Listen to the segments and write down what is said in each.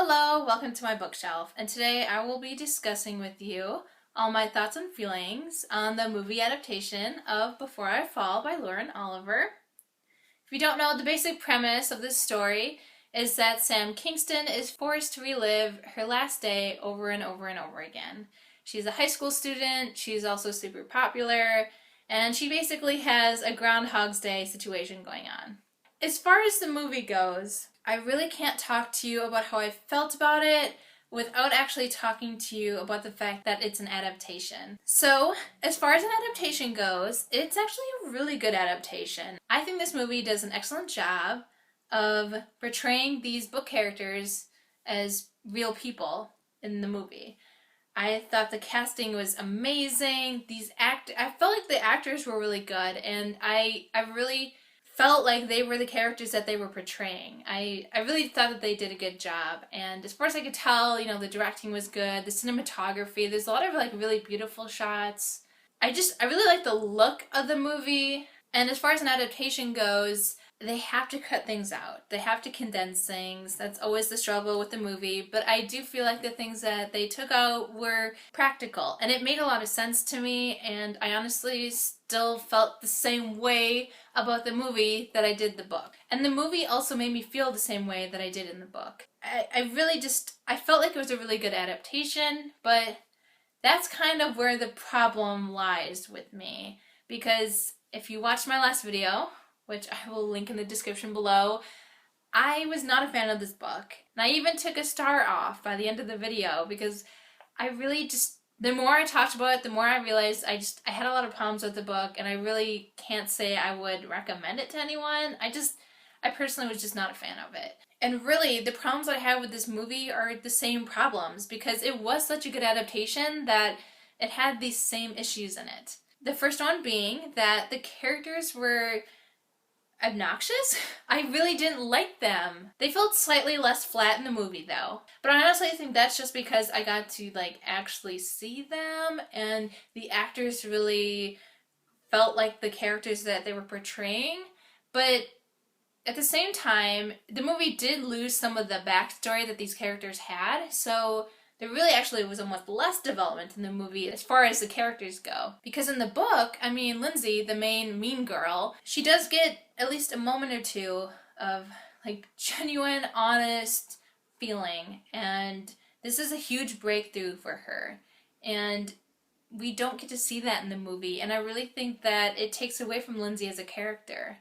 Hello, welcome to my bookshelf, and today I will be discussing with you all my thoughts and feelings on the movie adaptation of Before I Fall by Lauren Oliver. If you don't know, the basic premise of this story is that Sam Kingston is forced to relive her last day over and over and over again. She's a high school student, she's also super popular, and she basically has a Groundhog's Day situation going on. As far as the movie goes, I really can't talk to you about how I felt about it without actually talking to you about the fact that it's an adaptation. So, as far as an adaptation goes, it's actually a really good adaptation. I think this movie does an excellent job of portraying these book characters as real people in the movie. I thought the casting was amazing. I felt like the actors were really good, and I really felt like they were the characters that they were portraying. I really thought that they did a good job, and as far as I could tell, the directing was good, the cinematography, there's a lot of really beautiful shots. I really like the look of the movie, and as far as an adaptation goes, they have to cut things out. They have to condense things. That's always the struggle with the movie, but I do feel like the things that they took out were practical, and it made a lot of sense to me, and I honestly still felt the same way about the movie that I did the book. And the movie also made me feel the same way that I did in the book. I felt like it was a really good adaptation, but that's kind of where the problem lies with me, because if you watched my last video, which I will link in the description below, I was not a fan of this book. And I even took a star off by the end of the video because I really the more I talked about it, the more I realized I had a lot of problems with the book, and I really can't say I would recommend it to anyone. I personally was just not a fan of it. And really, the problems I have with this movie are the same problems because it was such a good adaptation that it had these same issues in it. The first one being that the characters were obnoxious. I really didn't like them. They felt slightly less flat in the movie though. But I honestly think that's just because I got to actually see them, and the actors really felt like the characters that they were portraying. But at the same time, the movie did lose some of the backstory that these characters had, so there really actually was almost less development in the movie as far as the characters go. Because in the book, Lindsay, the main mean girl, she does get at least a moment or two of genuine, honest feeling, and this is a huge breakthrough for her. And we don't get to see that in the movie, and I really think that it takes away from Lindsay as a character.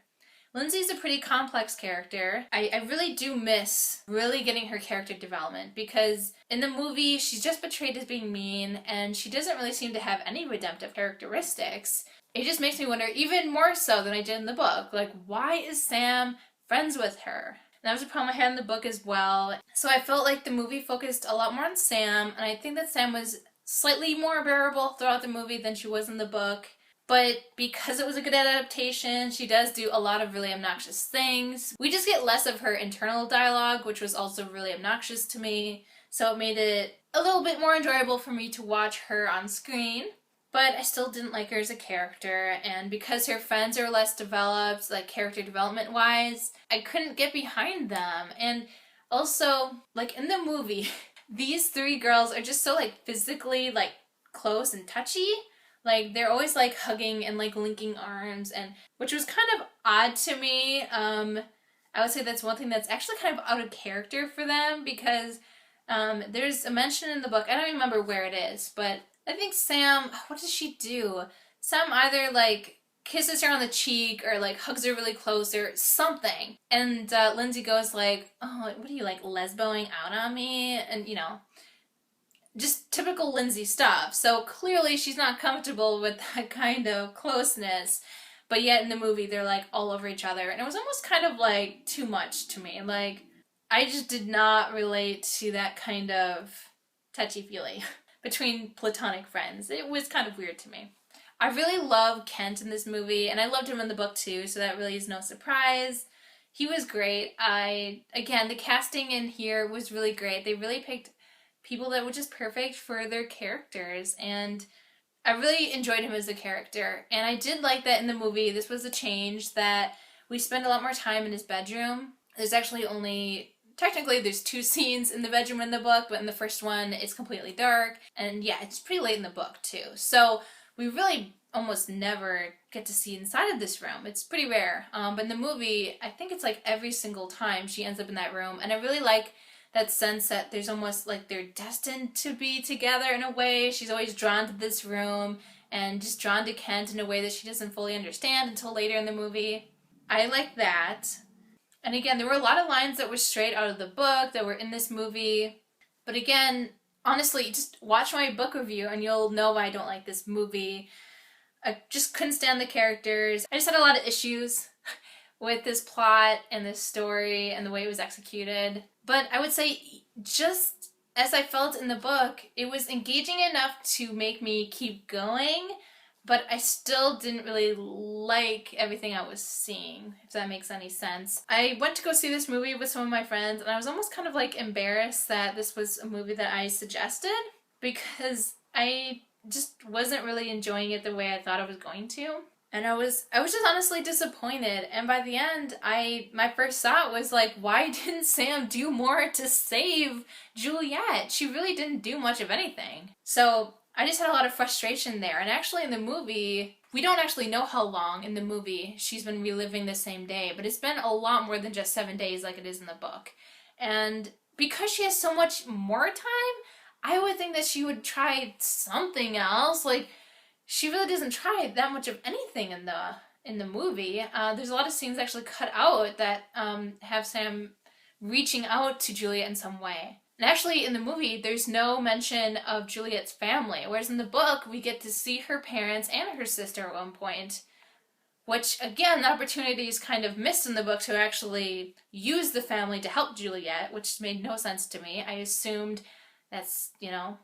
Lindsay's a pretty complex character. I really do miss really getting her character development, because in the movie she's just portrayed as being mean and she doesn't really seem to have any redemptive characteristics. It just makes me wonder, even more so than I did in the book, why is Sam friends with her? And that was a problem I had in the book as well. So I felt like the movie focused a lot more on Sam, and I think that Sam was slightly more bearable throughout the movie than she was in the book. But because it was a good adaptation, she does do a lot of really obnoxious things. We just get less of her internal dialogue, which was also really obnoxious to me. So it made it a little bit more enjoyable for me to watch her on screen. But I still didn't like her as a character, and because her friends are less developed, character development wise, I couldn't get behind them. And also, in the movie, these three girls are just so physically close and touchy. They're always hugging and linking arms, and which was kind of odd to me. I would say that's one thing that's actually kind of out of character for them, because there's a mention in the book, I don't remember where it is, but I think Sam, what does she do? Sam either kisses her on the cheek or hugs her really close or something, and Lindsay goes oh, what are you lesboing out on me? And just typical Lindsay stuff. So clearly she's not comfortable with that kind of closeness, but yet in the movie they're all over each other, and it was almost kind of too much to me. I just did not relate to that kind of touchy-feely between platonic friends. It was kind of weird to me. I really love Kent in this movie, and I loved him in the book too, so that really is no surprise. He was great. Again, the casting in here was really great. They really picked people that were just perfect for their characters, and I really enjoyed him as a character. And I did like that in the movie, this was a change, that we spend a lot more time in his bedroom. There's actually only technically there's two scenes in the bedroom in the book, but in the first one it's completely dark, and yeah, it's pretty late in the book too. So we really almost never get to see inside of this room. It's pretty rare. But in the movie, I think it's like every single time she ends up in that room, and I really like that sense that there's almost like they're destined to be together in a way. She's always drawn to this room and just drawn to Kent in a way that she doesn't fully understand until later in the movie. I like that. And again, there were a lot of lines that were straight out of the book that were in this movie. But again, honestly, just watch my book review and you'll know why I don't like this movie. I just couldn't stand the characters. I just had a lot of issues with this plot and this story and the way it was executed. But I would say, just as I felt in the book, it was engaging enough to make me keep going, but I still didn't really like everything I was seeing, if that makes any sense. I went to go see this movie with some of my friends, and I was almost kind of like embarrassed that this was a movie that I suggested, because I just wasn't really enjoying it the way I thought I was going to. And I was just honestly disappointed. And by the end, my first thought was like, why didn't Sam do more to save Juliet? She really didn't do much of anything. So I just had a lot of frustration there. And actually in the movie, we don't actually know how long in the movie she's been reliving the same day, but it's been a lot more than just 7 days like it is in the book. And because she has so much more time, I would think that she would try something else. Like, she really doesn't try that much of anything in the movie. There's a lot of scenes actually cut out that have Sam reaching out to Juliet in some way. And actually in the movie, there's no mention of Juliet's family, whereas in the book, we get to see her parents and her sister at one point, which, again, the opportunity is kind of missed in the book to actually use the family to help Juliet, which made no sense to me. I assumed that's,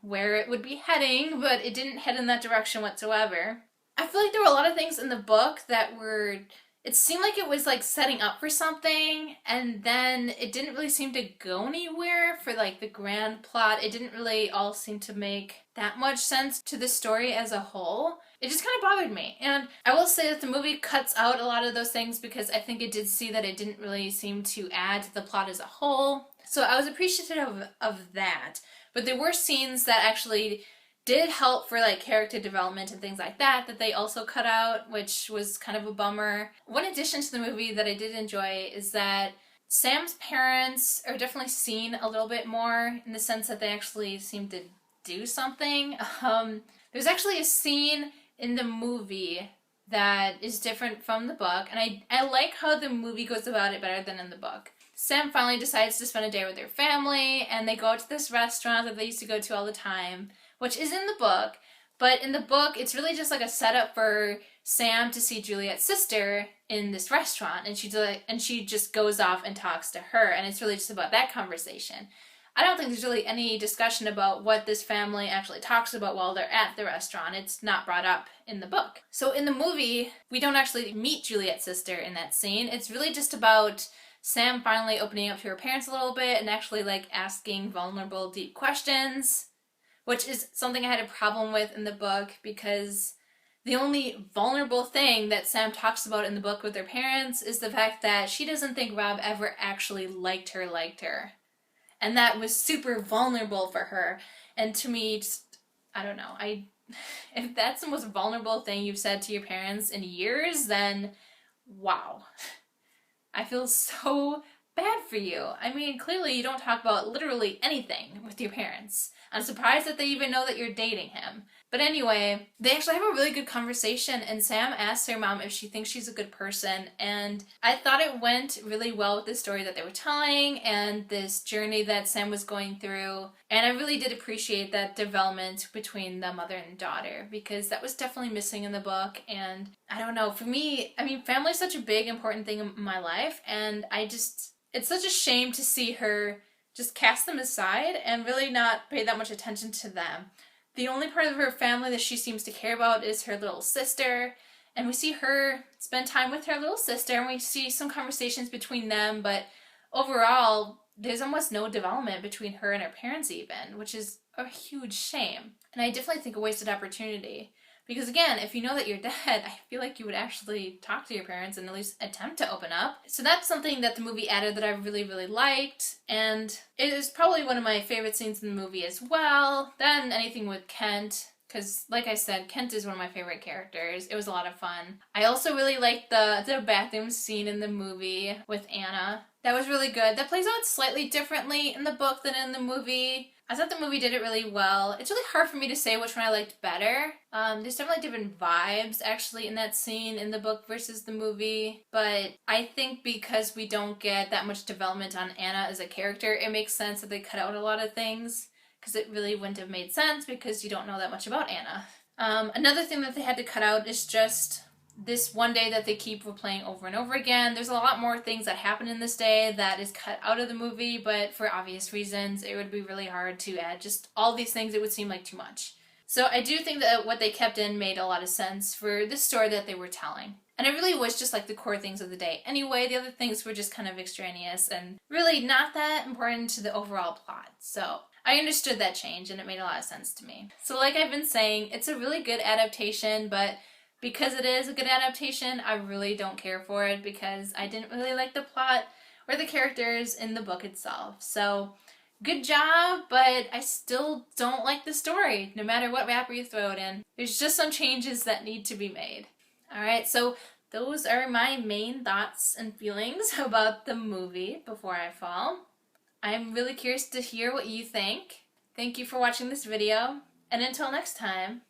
where it would be heading, but it didn't head in that direction whatsoever. I feel like there were a lot of things in the book that were, it seemed like it was like setting up for something, and then it didn't really seem to go anywhere for like the grand plot. It didn't really all seem to make that much sense to the story as a whole. It just kind of bothered me. And I will say that the movie cuts out a lot of those things because I think it did see that it didn't really seem to add to the plot as a whole. So I was appreciative of that. But there were scenes that actually did help for like character development and things like that they also cut out, which was kind of a bummer. One addition to the movie that I did enjoy is that Sam's parents are definitely seen a little bit more in the sense that they actually seem to do something. There's actually a scene in the movie that is different from the book, and I like how the movie goes about it better than in the book. Sam finally decides to spend a day with their family, and they go to this restaurant that they used to go to all the time, which is in the book, but in the book, it's really just like a setup for Sam to see Juliet's sister in this restaurant, and she just goes off and talks to her, and it's really just about that conversation. I don't think there's really any discussion about what this family actually talks about while they're at the restaurant. It's not brought up in the book. So in the movie, we don't actually meet Juliet's sister in that scene. It's really just about Sam finally opening up to her parents a little bit and actually like asking vulnerable, deep questions, which is something I had a problem with in the book because the only vulnerable thing that Sam talks about in the book with her parents is the fact that she doesn't think Rob ever actually liked her. And that was super vulnerable for her. And to me, just, I don't know, if that's the most vulnerable thing you've said to your parents in years, then wow. I feel so bad for you. I mean, clearly you don't talk about literally anything with your parents. I'm surprised that they even know that you're dating him. But anyway, they actually have a really good conversation, and Sam asks her mom if she thinks she's a good person, and I thought it went really well with the story that they were telling and this journey that Sam was going through, and I really did appreciate that development between the mother and daughter, because that was definitely missing in the book. And I don't know, for me, I mean, family is such a big, important thing in my life, and it's such a shame to see her just cast them aside and really not pay that much attention to them. The only part of her family that she seems to care about is her little sister, and we see her spend time with her little sister, and we see some conversations between them, but overall, there's almost no development between her and her parents even, which is a huge shame. And I definitely think a wasted opportunity. Because again, if you know that you're dead, I feel like you would actually talk to your parents and at least attempt to open up. So that's something that the movie added that I really, really liked. And it is probably one of my favorite scenes in the movie as well. Then anything with Kent. Because, like I said, Kent is one of my favorite characters. It was a lot of fun. I also really liked the bathroom scene in the movie with Anna. That was really good. That plays out slightly differently in the book than in the movie. I thought the movie did it really well. It's really hard for me to say which one I liked better. There's definitely different vibes actually in that scene in the book versus the movie. But I think because we don't get that much development on Anna as a character, it makes sense that they cut out a lot of things. Because it really wouldn't have made sense because you don't know that much about Anna. Another thing that they had to cut out is just this one day that they keep replaying over and over again. There's a lot more things that happen in this day that is cut out of the movie, but for obvious reasons, it would be really hard to add just all these things. It would seem like too much. So I do think that what they kept in made a lot of sense for the story that they were telling. And it really was just like the core things of the day. Anyway, the other things were just kind of extraneous and really not that important to the overall plot. So I understood that change and it made a lot of sense to me. So like I've been saying, it's a really good adaptation, but because it is a good adaptation, I really don't care for it because I didn't really like the plot or the characters in the book itself. So good job, but I still don't like the story, no matter what wrapper you throw it in. There's just some changes that need to be made. Alright, so those are my main thoughts and feelings about the movie Before I Fall. I'm really curious to hear what you think. Thank you for watching this video, and until next time,